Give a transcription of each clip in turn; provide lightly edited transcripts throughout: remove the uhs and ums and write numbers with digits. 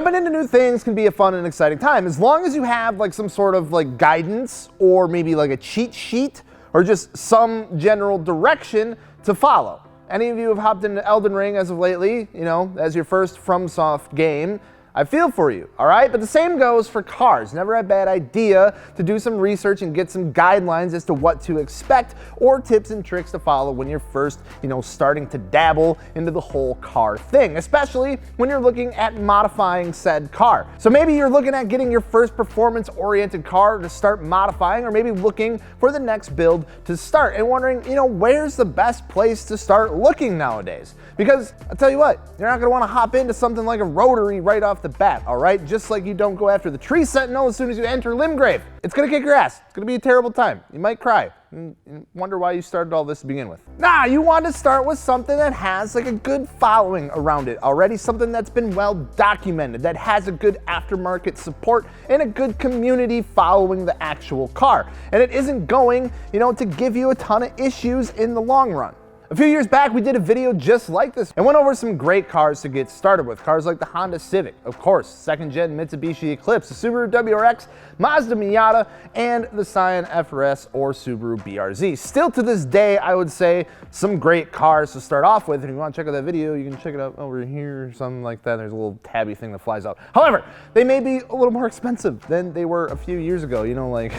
Jumping into new things can be a fun and exciting time as long as you have like some sort of like guidance or maybe like a cheat sheet or just some general direction to follow. Any of you have hopped into Elden Ring as of lately, you know, as your first FromSoft game, I feel for you, all right? But the same goes for cars. Never a bad idea to do some research and get some guidelines as to what to expect or tips and tricks to follow when you're first, you know, starting to dabble into the whole car thing, especially when you're looking at modifying said car. So maybe you're looking at getting your first performance-oriented car to start modifying, or maybe looking for the next build to start and wondering, you know, where's the best place to start looking nowadays? Because I'll tell you what, you're not gonna wanna hop into something like a rotary right off the bat, all right? Just like you don't go after the tree sentinel as soon as you enter Limgrave. It's gonna kick your ass. It's gonna be a terrible time. You might cry and wonder why you started all this to begin with. Nah, you want to start with something that has like a good following around it already, something that's been well documented, that has a good aftermarket support and a good community following the actual car. And it isn't going, you know, to give you a ton of issues in the long run. A few years back, we did a video just like this and went over some great cars to get started with. Cars like the Honda Civic, of course, second gen Mitsubishi Eclipse, the Subaru WRX, Mazda Miata, and the Scion FRS or Subaru BRZ. Still to this day, I would say some great cars to start off with. And if you want to check out that video, you can check it out over here or something like that. There's a little tabby thing that flies out. However, they may be a little more expensive than they were a few years ago. You know, like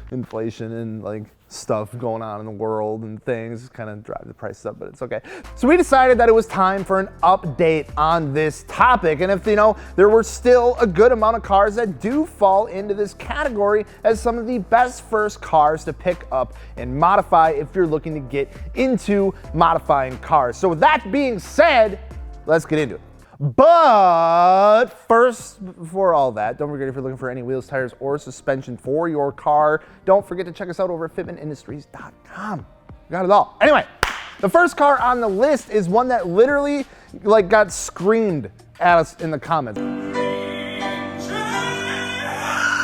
inflation and like stuff going on in the world and things kind of drive the price up, but it's okay. So we decided that it was time for an update on this topic. And if, you know, there were still a good amount of cars that do fall into this category as some of the best first cars to pick up and modify if you're looking to get into modifying cars. So with that being said, let's get into it. But first, before all that, don't forget if you're looking for any wheels, tires, or suspension for your car, don't forget to check us out over at fitmentindustries.com. We got it all. Anyway, the first car on the list is one that literally like got screamed at us in the comments.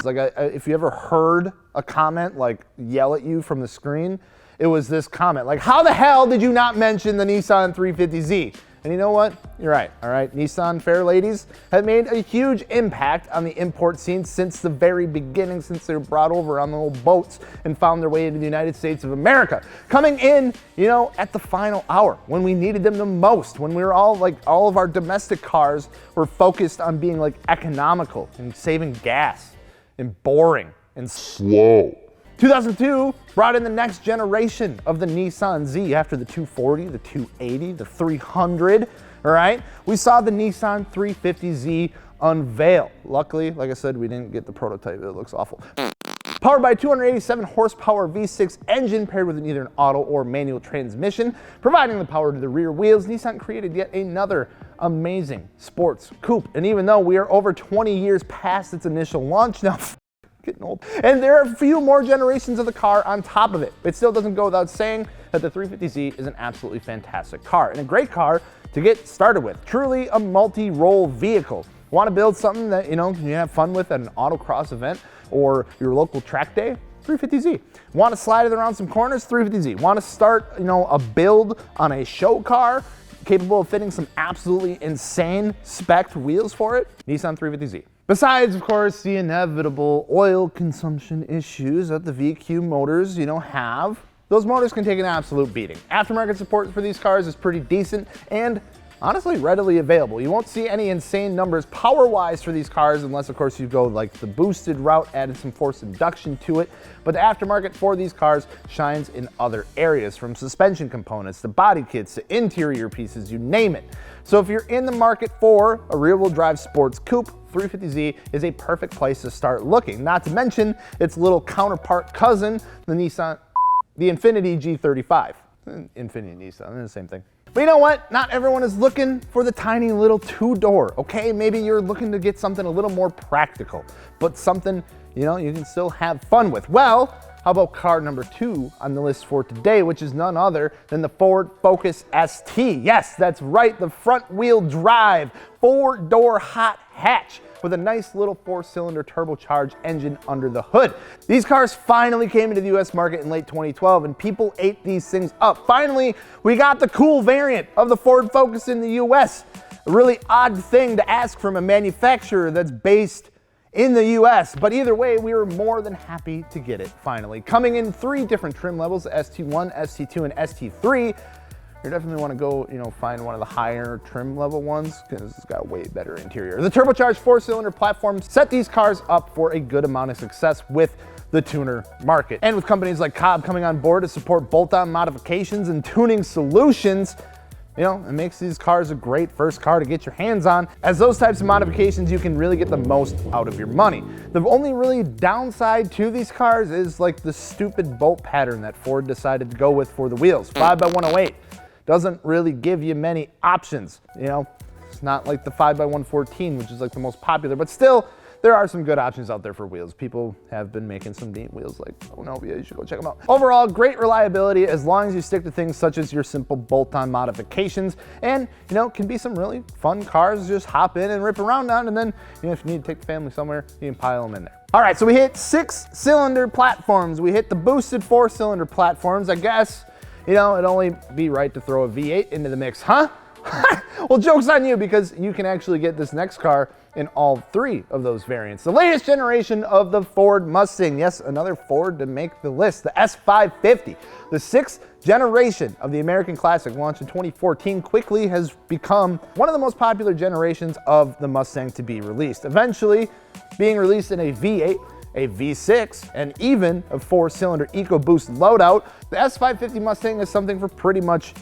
Like if you ever heard a comment like yell at you from the screen, it was this comment. Like, how the hell did you not mention the Nissan 350Z? And you know what? You're right, all right? Nissan fair ladies have made a huge impact on the import scene since the very beginning, since they were brought over on the little boats and found their way into the United States of America. Coming in, you know, at the final hour, when we needed them the most, when we were all like, all of our domestic cars were focused on being like economical and saving gas and boring and slow. 2002 brought in the next generation of the Nissan Z after the 240, the 280, the 300, all right? We saw the Nissan 350Z unveil. Luckily, like I said, we didn't get the prototype. It looks awful. Powered by a 287 horsepower V6 engine paired with either an auto or manual transmission, providing the power to the rear wheels, Nissan created yet another amazing sports coupe. And even though we are over 20 years past its initial launch now, getting old. And there are a few more generations of the car on top of it. It still doesn't go without saying that the 350Z is an absolutely fantastic car and a great car to get started with. Truly a multi-role vehicle. Want to build something that, you know, you have fun with at an autocross event or your local track day? 350Z. Want to slide it around some corners? 350Z. Want to start, you know, a build on a show car capable of fitting some absolutely insane spec'd wheels for it? Nissan 350Z. Besides, of course, the inevitable oil consumption issues that the VQ motors, you know, have, those motors can take an absolute beating. Aftermarket support for these cars is pretty decent and honestly readily available. You won't see any insane numbers power-wise for these cars unless, of course, you go like the boosted route, added some forced induction to it. But the aftermarket for these cars shines in other areas, from suspension components to body kits to interior pieces, you name it. So if you're in the market for a rear-wheel drive sports coupe, 350Z is a perfect place to start looking. Not to mention its little counterpart cousin, the Nissan, the Infiniti G35. Infiniti Nissan, they're the same thing. But you know what? Not everyone is looking for the tiny little two-door, okay? Maybe you're looking to get something a little more practical, but something, you know, you can still have fun with. Well, how about car number 2 on the list for today, which is none other than the Ford Focus ST. Yes, that's right, the front-wheel drive, 4-door hot hatch with a nice little 4-cylinder turbocharged engine under the hood. These cars finally came into the US market in late 2012 and people ate these things up. Finally, we got the cool variant of the Ford Focus in the US. A really odd thing to ask from a manufacturer that's based in the US, but either way, we were more than happy to get it finally. Coming in 3 different trim levels, ST1, ST2, and ST3. You definitely want to go, find one of the higher trim level ones because it's got a way better interior. The turbocharged 4-cylinder platform set these cars up for a good amount of success with the tuner market. And with companies like Coupe coming on board to support bolt-on modifications and tuning solutions, it makes these cars a great first car to get your hands on. As those types of modifications, you can really get the most out of your money. The only really downside to these cars is like the stupid bolt pattern that Ford decided to go with for the wheels. 5x108 doesn't really give you many options. It's not like the 5x114, which is like the most popular, but still, there are some good options out there for wheels. People have been making some neat wheels like Anovia. You should go check them out. Overall, great reliability as long as you stick to things such as your simple bolt-on modifications. And, can be some really fun cars to just hop in and rip around on. And then, if you need to take the family somewhere, you can pile them in there. All right, so we hit 6-cylinder platforms. We hit the boosted 4-cylinder platforms. I guess, it'd only be right to throw a V8 into the mix, huh? Well, joke's on you because you can actually get this next car in all 3 of those variants. The latest generation of the Ford Mustang. Yes, another Ford to make the list. The S550, the 6th generation of the American classic, launched in 2014, quickly has become one of the most popular generations of the Mustang to be released. Eventually being released in a V8, a V6, and even a 4-cylinder EcoBoost loadout, the S550 Mustang is something for pretty much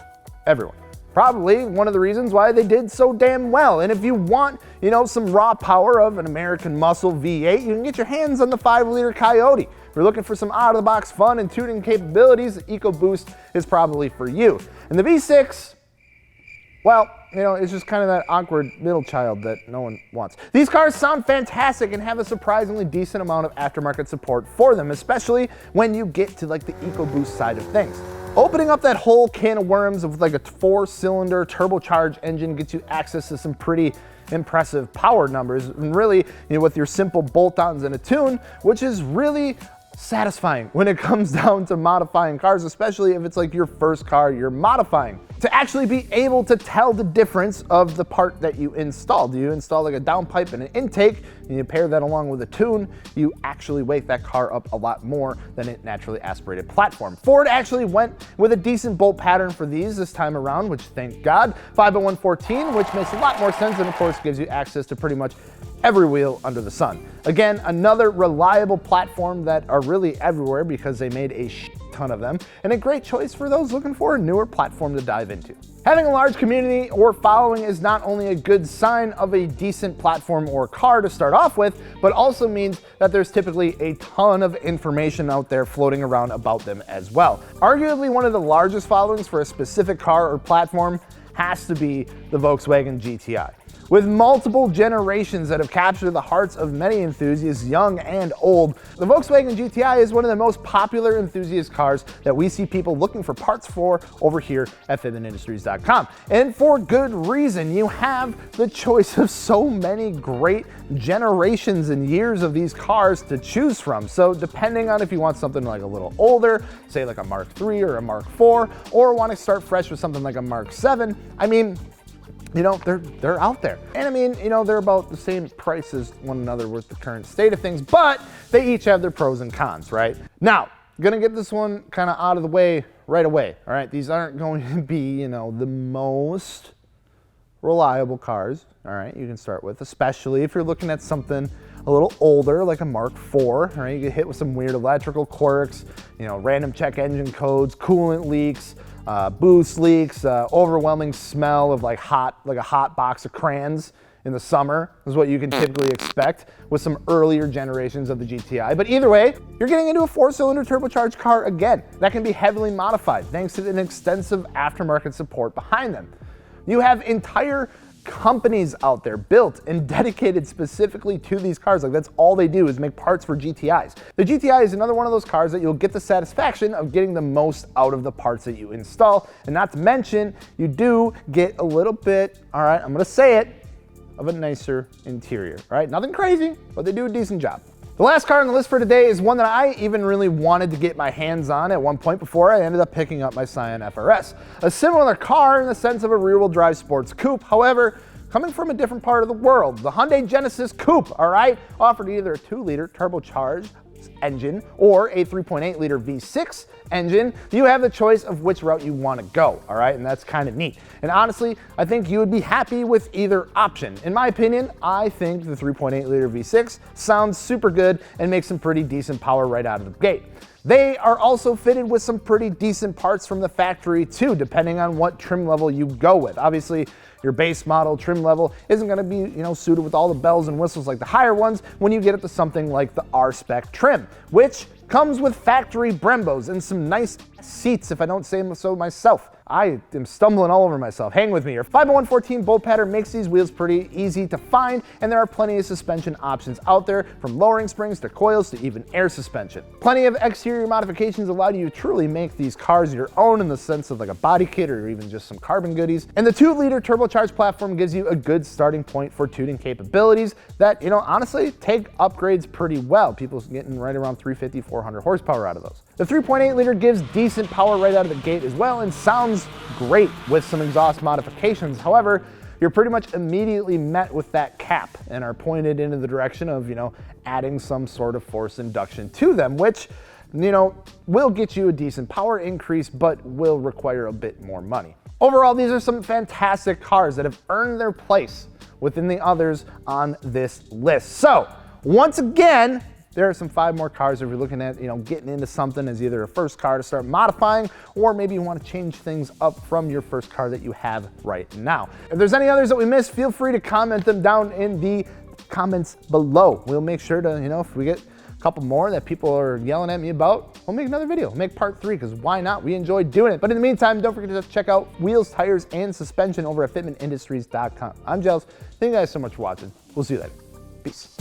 everyone. Probably one of the reasons why they did so damn well. And if you want, some raw power of an American muscle V8, you can get your hands on the 5-liter Coyote. If you're looking for some out-of-the-box fun and tuning capabilities, the EcoBoost is probably for you. And the V6, well, it's just kind of that awkward middle child that no one wants. These cars sound fantastic and have a surprisingly decent amount of aftermarket support for them, especially when you get to like the EcoBoost side of things. Opening up that whole can of worms of like a 4-cylinder turbocharged engine gets you access to some pretty impressive power numbers. And really, with your simple bolt-ons and a tune, which is really satisfying when it comes down to modifying cars, especially if it's like your first car you're modifying. To actually be able to tell the difference of the part that you install. Do you install like a downpipe and an intake, and you pair that along with a tune, you actually wake that car up a lot more than a naturally aspirated platform. Ford actually went with a decent bolt pattern for these this time around, which thank God. 5x114, which makes a lot more sense and of course gives you access to pretty much every wheel under the sun. Again, another reliable platform that are really everywhere because they made a ton of them, and a great choice for those looking for a newer platform to dive into. Having a large community or following is not only a good sign of a decent platform or car to start off with, but also means that there's typically a ton of information out there floating around about them as well. Arguably one of the largest followings for a specific car or platform has to be the Volkswagen GTI. With multiple generations that have captured the hearts of many enthusiasts, young and old, the Volkswagen GTI is one of the most popular enthusiast cars that we see people looking for parts for over here at fitmentindustries.com. And for good reason. You have the choice of so many great generations and years of these cars to choose from. So depending on if you want something like a little older, say like a Mark III or a Mark IV, or want to start fresh with something like a Mark VII, they're out there. And they're about the same price as one another with the current state of things, but they each have their pros and cons, right? Now, gonna get this one kind of out of the way right away, all right? These aren't going to be, the most reliable cars, all right, you can start with, especially if you're looking at something a little older, like a Mark IV, all right? You get hit with some weird electrical quirks, random check engine codes, coolant leaks, boost leaks, overwhelming smell of like a hot box of crayons in the summer is what you can typically expect with some earlier generations of the GTI. But either way, you're getting into a 4-cylinder turbocharged car again that can be heavily modified thanks to an extensive aftermarket support behind them. You have entire companies out there built and dedicated specifically to these cars. Like that's all they do is make parts for GTIs. The GTI is another one of those cars that you'll get the satisfaction of getting the most out of the parts that you install. And not to mention, you do get a little bit, all right, I'm gonna say it, of a nicer interior, all right? Nothing crazy, but they do a decent job. The last car on the list for today is one that I even really wanted to get my hands on at one point before I ended up picking up my Scion FRS. A similar car in the sense of a rear-wheel drive sports coupe, however, coming from a different part of the world. The Hyundai Genesis Coupe, all right, offered either a 2-liter turbocharged engine or a 3.8-liter V6 engine. You have the choice of which route you want to go, all right? And that's kind of neat. And honestly, I think you would be happy with either option. In my opinion, I think the 3.8-liter V6 sounds super good and makes some pretty decent power right out of the gate. They are also fitted with some pretty decent parts from the factory too, depending on what trim level you go with. Obviously, your base model trim level isn't gonna be, suited with all the bells and whistles like the higher ones when you get up to something like the R-Spec trim, which comes with factory Brembos and some nice seats, if I don't say so myself. I am stumbling all over myself. Hang with me here. 50114 bolt pattern makes these wheels pretty easy to find, and there are plenty of suspension options out there, from lowering springs to coils to even air suspension. Plenty of exterior modifications allow you to truly make these cars your own in the sense of like a body kit or even just some carbon goodies. And the 2-liter turbocharged platform gives you a good starting point for tuning capabilities that, honestly take upgrades pretty well. People's getting right around 350, 400 horsepower out of those. The 3.8-liter gives decent power right out of the gate as well and sounds great with some exhaust modifications. However, you're pretty much immediately met with that cap and are pointed into the direction of, adding some sort of forced induction to them, which, will get you a decent power increase, but will require a bit more money. Overall, these are some fantastic cars that have earned their place within the others on this list. So, once again, there are some 5 more cars if you're looking at, getting into something as either a first car to start modifying, or maybe you want to change things up from your first car that you have right now. If there's any others that we missed, feel free to comment them down in the comments below. We'll make sure to, if we get a couple more that people are yelling at me about, we'll make another video. We'll make part 3, because why not? We enjoy doing it. But in the meantime, don't forget to check out wheels, tires, and suspension over at fitmentindustries.com. I'm Gels. Thank you guys so much for watching. We'll see you later. Peace.